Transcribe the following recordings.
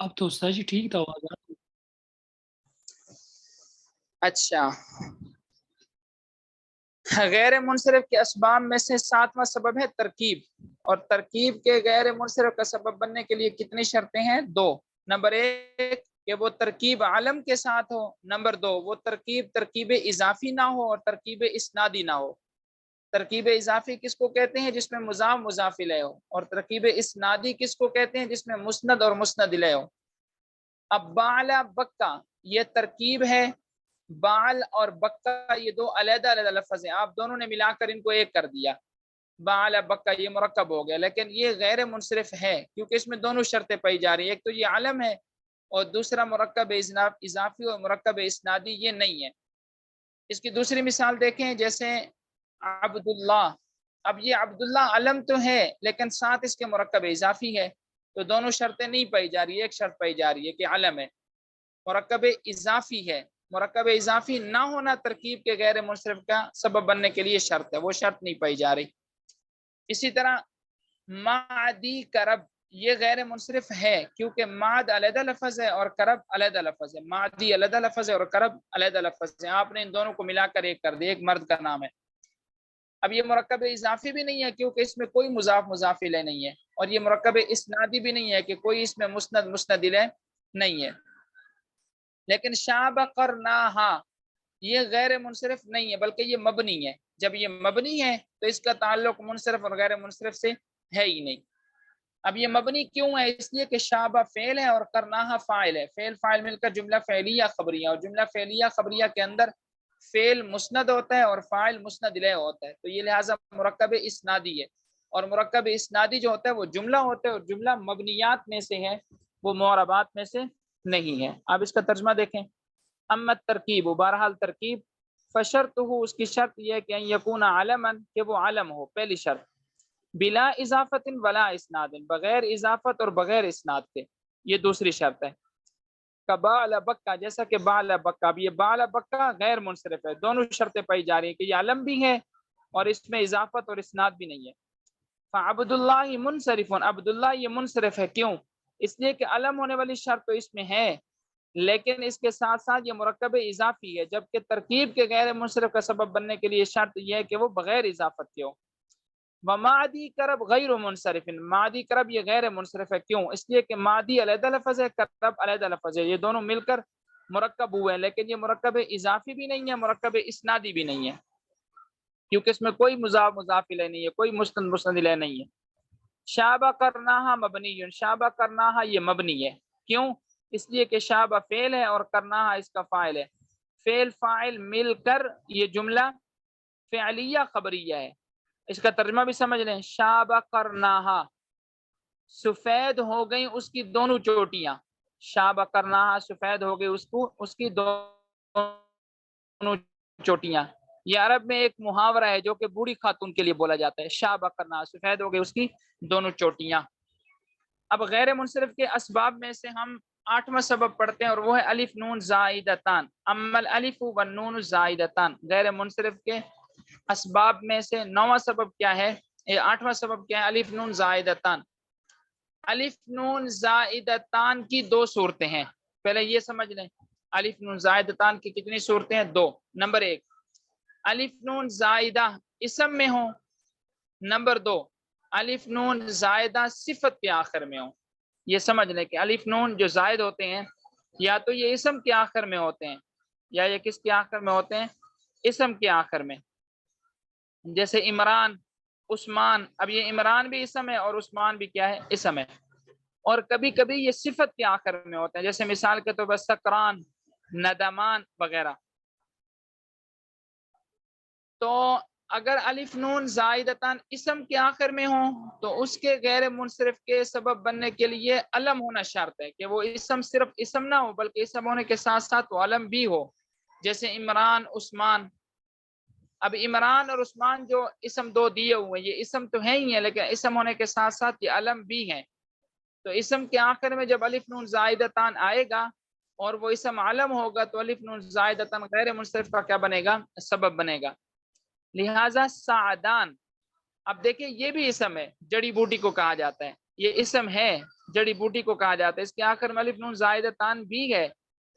اب تو استاد جی ٹھیک تھا آواز۔ اچھا، غیر منصرف کے اسباب میں سے 7واں سبب ہے ترکیب، اور ترکیب کے غیر منصرف کا سبب بننے کے لیے کتنی شرطیں ہیں؟ 2۔ نمبر 1 کہ وہ ترکیب علم کے ساتھ ہو، نمبر 2 وہ ترکیب اضافی نہ ہو اور ترکیب اسنادی نہ ہو۔ ترکیب اضافی کس کو کہتے ہیں؟ جس میں مضاف مضاف الیہ ہو، اور ترکیب اسنادی کس کو کہتے ہیں؟ جس میں مسند اور مسند الیہ ہو۔ اب بعل بکا یہ ترکیب ہے، بعل اور بکا یہ دو علیحدہ علیحدہ لفظ ہیں، آپ دونوں نے ملا کر ان کو ایک کر دیا، بعل بکا یہ مرکب ہو گیا، لیکن یہ غیر منصرف ہے کیونکہ اس میں دونوں شرطیں پائی جا رہی ہیں، ایک تو یہ علم ہے اور دوسرا مرکب اضافی اور مرکب اسنادی یہ نہیں ہے۔ اس کی دوسری مثال دیکھیں، جیسے عبداللہ، اب یہ عبداللہ علم تو ہے لیکن ساتھ اس کے مرکب اضافی ہے، تو دونوں شرطیں نہیں پائی جا رہی، ایک شرط پائی جا رہی ہے کہ علم ہے، مرکب اضافی ہے۔ مرکب اضافی نہ ہونا ترکیب کے غیر منصرف کا سبب بننے کے لیے شرط ہے، وہ شرط نہیں پائی جا رہی۔ اسی طرح معدی کرب یہ غیر منصرف ہے کیونکہ ماد علیحدہ لفظ ہے اور کرب علیحدہ لفظ ہے، معدی علیحدہ لفظ ہے اور کرب علیحدہ لفظ ہے، آپ نے ان دونوں کو ملا کر ایک کر دیا، ایک مرد کا نام ہے۔ اب یہ مرکب اضافی بھی نہیں ہے کیونکہ اس میں کوئی مضاف مضاف الیہ نہیں ہے، اور یہ مرکب اسنادی بھی نہیں ہے کہ کوئی اس میں مسند مسند الیہ نہیں ہے۔ لیکن شابقرناہا یہ غیر منصرف نہیں ہے بلکہ یہ مبنی ہے، جب یہ مبنی ہے تو اس کا تعلق منصرف اور غیر منصرف سے ہے ہی نہیں۔ اب یہ مبنی کیوں ہے؟ اس لیے کہ شابہ فعل ہے اور کرناہا فاعل ہے، فعل فاعل مل کر جملہ فعلیہ خبریہ، اور جملہ فعلیہ خبریہ کے اندر فعل مسند ہوتا ہے اور فاعل مسند الیہ ہوتا ہے، تو یہ لہٰذا مرکب اسنادی ہے، اور مرکب اسنادی جو ہوتا ہے وہ جملہ ہوتا ہے، اور جملہ مبنیات میں سے ہے، وہ معربات میں سے نہیں ہے۔ اب اس کا ترجمہ دیکھیں، اما ترکیب بہرحال ترکیب، فشرط ہو اس کی شرط یہ کہ یکون علما کہ وہ علم ہو، پہلی شرط، بلا اضافت ولا اسناد بغیر اضافت اور بغیر اسناد کے، یہ دوسری شرط ہے۔ کبال بکا جیسا کہ بال بکا، اب یہ بال بکا غیر منصرف ہے، دونوں شرطیں پائی جا رہی ہیں کہ یہ علم بھی ہے اور اس میں اضافت اور اسناد بھی نہیں ہے۔ فعبد اللہ منصرف، عبداللہ یہ منصرف ہے، کیوں؟ اس لیے کہ علم ہونے والی شرط تو اس میں ہے لیکن اس کے ساتھ ساتھ یہ مرکب اضافی ہے، جبکہ ترکیب کے غیر منصرف کا سبب بننے کے لیے شرط یہ ہے کہ وہ بغیر اضافت کے ہو۔ ومادی کرب غیر منصرف، مادی کرب یہ غیر منصرف ہے، کیوں؟ اس لیے کہ مادی علیحدہ لفظ ہے، کرب علیحدہ لفظ ہے، یہ دونوں مل کر مرکب ہوئے ہیں، لیکن یہ مرکب اضافی بھی نہیں ہے، مرکب اسنادی بھی نہیں ہے، کیونکہ اس میں کوئی مضاف مضاف الیہ نہیں ہے، کوئی مسند مسند الیہ نہیں ہے۔ شابہ کرناہا مبنی، شابہ کرناہا یہ مبنی ہے، کیوں؟ اس لیے کہ شابہ فعل ہے اور کرناہا اس کا فاعل ہے، فعل فاعل مل کر یہ جملہ فعلیہ خبریہ ہے۔ اس کا ترجمہ بھی سمجھ لیں، شابہ کرناہا سفید ہو گئی اس کی دونوں چوٹیاں، شابہ کرناہا سفید ہو گئی اس کی دونوں چوٹیاں، یہ عرب میں ایک محاورہ ہے جو کہ بوڑھی خاتون کے لیے بولا جاتا ہے، شابہ کرناہا سفید ہو گئی اس کی دونوں چوٹیاں۔ اب غیر منصرف کے اسباب میں سے ہم 8واں سبب پڑھتے ہیں اور وہ ہے الف نون زائدتان، اما الالف والنون زائدتان، غیر منصرف کے اسباب میں سے 9واں سبب کیا ہے؟ 8واں سبب کیا ہے؟ الف نون زائدتان۔ الف نون زائدتان کی دو صورتیں ہیں، پہلے یہ سمجھ لیں، الف نون زائدتان کی کتنی صورتیں ہیں؟ 2۔ نمبر 1 الف نون زائدہ اسم میں ہو، نمبر 2 الف نون زائدہ صفت کے آخر میں ہو۔ یہ سمجھ لیں کہ الف نون جو زائد ہوتے ہیں یا تو یہ اسم کے آخر میں ہوتے ہیں یا یہ کس کے آخر میں ہوتے ہیں؟ اسم کے آخر میں، جیسے عمران، عثمان، اب یہ عمران بھی اسم ہے اور عثمان بھی کیا ہے؟ اسم ہے، اور کبھی کبھی یہ صفت کے آخر میں ہوتے ہیں، جیسے مثال کے طور پر سکران، ندمان وغیرہ۔ تو اگر الف نون زائدتان اسم کے آخر میں ہو تو اس کے غیر منصرف کے سبب بننے کے لیے علم ہونا شرط ہے، کہ وہ اسم صرف اسم نہ ہو بلکہ اسم ہونے کے ساتھ ساتھ وہ علم بھی ہو، جیسے عمران، عثمان۔ اب عمران اور عثمان جو اسم دو دیے ہوئے ہیں، یہ اسم تو ہے ہی ہیں لیکن اسم ہونے کے ساتھ ساتھ یہ علم بھی ہیں، تو اسم کے آخر میں جب الف نون زائدتان آئے گا اور وہ اسم علم ہوگا تو الف نون زائدتان غیر منصرف کا کیا بنے گا؟ سبب بنے گا۔ لہذا سعدان، اب دیکھیں یہ بھی اسم ہے، جڑی بوٹی کو کہا جاتا ہے، یہ اسم ہے، جڑی بوٹی کو کہا جاتا ہے، اس کے آخر میں الف نون زائدہ تان بھی ہے،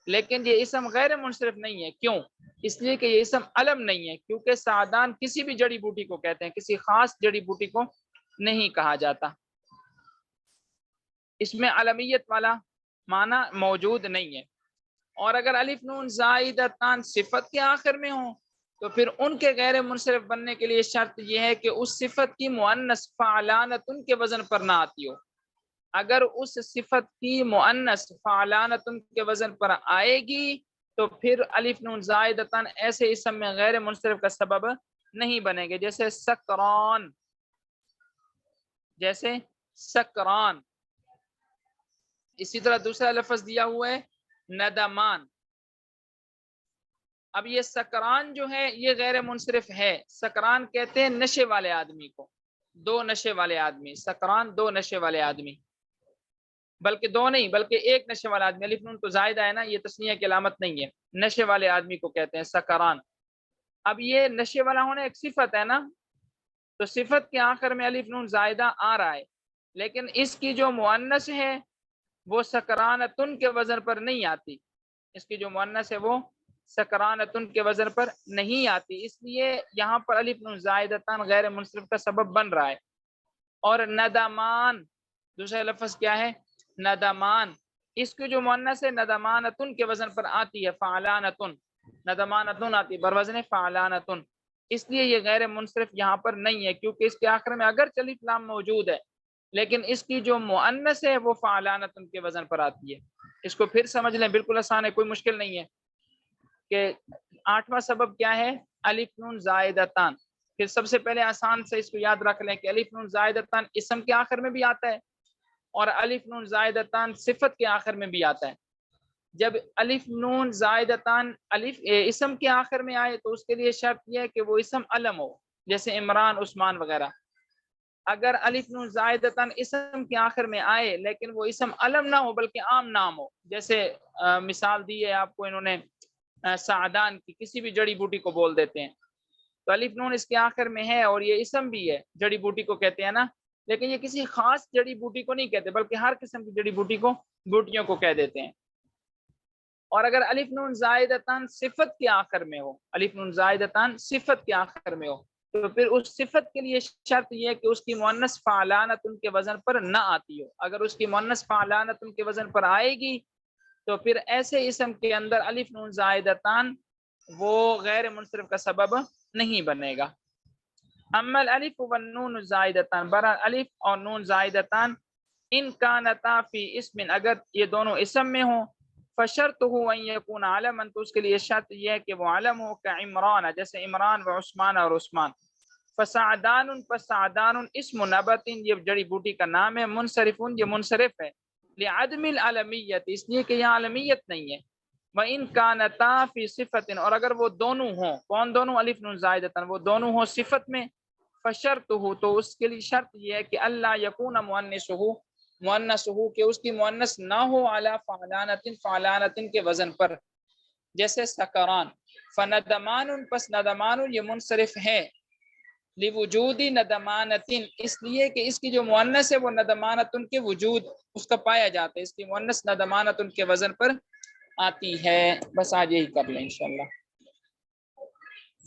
لیکن یہ اسم غیر منصرف نہیں ہے۔ کیوں؟ اس لیے کہ یہ اسم علم نہیں ہے، کیونکہ سعدان کسی بھی جڑی بوٹی کو کہتے ہیں، کسی خاص جڑی بوٹی کو نہیں کہا جاتا، اس میں علمیت والا معنی موجود نہیں ہے۔ اور اگر الف نون زائدہ تان صفت کے آخر میں ہوں تو پھر ان کے غیر منصرف بننے کے لیے شرط یہ ہے کہ اس صفت کی مؤنث فعلانتن کے وزن پر نہ آتی ہو۔ اگر اس صفت کی مؤنث فعلانتن کے وزن پر آئے گی تو پھر الف نون زائدہ تان ایسے اسم میں غیر منصرف کا سبب نہیں بنے گے، جیسے سکران، جیسے سکران۔ اسی طرح دوسرا لفظ دیا ہوا ہے ندمان۔ اب یہ سکران جو ہے یہ غیر منصرف ہے، سکران کہتے ہیں نشے والے آدمی کو، دو نشے والے آدمی، سکران دو نشے والے آدمی، بلکہ دو نہیں بلکہ ایک نشے والا آدمی، الف نون تو زائدہ ہے نا، یہ تسنیہ کی علامت نہیں ہے، نشے والے آدمی کو کہتے ہیں سکران۔ اب یہ نشے والا ہونا ایک صفت ہے نا، تو صفت کے آخر میں الف نون زائدہ آ رہا ہے، لیکن اس کی جو مؤنث ہے وہ سکرانتن کے وزن پر نہیں آتی، اس کی جو مؤنث ہے وہ سکرانتن کے وزن پر نہیں آتی، اس لیے یہاں پر الف نون زائدتان غیر منصرف کا سبب بن رہا ہے۔ اور ندمان، دوسرا لفظ کیا ہے؟ ندمان، اس کی جو مؤنث ہے ندمانتن کے وزن پر آتی ہے، فعلانتن، ندمانتن آتی ہے بروزن فعلانتن، اس لیے یہ غیر منصرف یہاں پر نہیں ہے، کیونکہ اس کے آخر میں اگر الف لام موجود ہے لیکن اس کی جو مؤنث ہے وہ فعلانتن کے وزن پر آتی ہے۔ اس کو پھر سمجھ لیں، بالکل آسان ہے، کوئی مشکل نہیں ہے کہ آٹھواں سبب کیا ہے؟ الف نون زائدتان۔ پھر سب سے پہلے آسان سے اس کو یاد رکھ لیں کہ الف نون زائدتان اسم کے آخر میں بھی آتا ہے اور الف نون زائدتان صفت کے آخر میں بھی آتا ہے۔ جب الف نون زائدتان اسم کے آخر میں آئے تو اس کے لیے شرط یہ ہے کہ وہ اسم علم ہو، جیسے عمران، عثمان وغیرہ۔ اگر الف نون زائدتان اسم کے آخر میں آئے لیکن وہ اسم علم نہ ہو بلکہ عام نام ہو، جیسے مثال دی ہے آپ کو انہوں نے سعدان کی، کسی بھی جڑی بوٹی کو بول دیتے ہیں، تو الف نون اس کے آخر میں ہے اور یہ اسم بھی ہے، جڑی بوٹی کو کہتے ہیں نا، لیکن یہ کسی خاص جڑی بوٹی کو نہیں کہتے بلکہ ہر قسم کی جڑی بوٹیوں کو کہہ دیتے ہیں۔ اور اگر الف نون زائدتان صفت کے آخر میں ہو، الف نون زائدتان صفت کے آخر میں ہو تو پھر اس صفت کے لیے شرط یہ ہے کہ اس کی مؤنث فعلانتن کے وزن پر نہ آتی ہو۔ اگر اس کی مؤنث فعلانتن کے وزن پر آئے گی تو پھر ایسے اسم کے اندر الف نون زائدتان وہ غیر منصرف کا سبب نہیں بنے گا۔ اما الالف والنون زائدتان، برحال الف اور نون زائدتان ان کانتا فی اسم، اگر یہ دونوں اسم میں ہوں، فشرطہ ان یکون علما، تو اس کے لیے شرط یہ ہے کہ وہ علم ہو، کعمران، جیسے عمران و عثمان اور عثمان۔ فسعدان، فسعدان اسم نبت، یہ جڑی بوٹی کا نام ہے، منصرف، یہ منصرف ہے، لعدم العلمیت، اس لیے کہ یہاں علمیت نہیں ہے۔ وَإِن كَانَتَا فِي صِفَةٍ، اور اگر وہ دونوں ہوں، کون دونوں؟ الف نون زائدتاً، وہ دونوں ہوں صفت میں، فشرطہ، تو اس کے لیے شرط یہ ہے کہ اللہ یکون مؤنثہ، کہ اس کی مؤنث نہ ہو علی فعلانتن کے وزن پر، جیسے سکران۔ فندمان، پس ندمان یہ منصرف ہے، لوجود ندمانتن، اس لیے کہ اس کی جو مؤنث ہے وہ ندمانتن کے وجود اس کا پایا جاتا ہے، اس کی مؤنث ندمانتن کے وزن پر آتی ہے۔ بس آج یہی کر لیں انشاءاللہ۔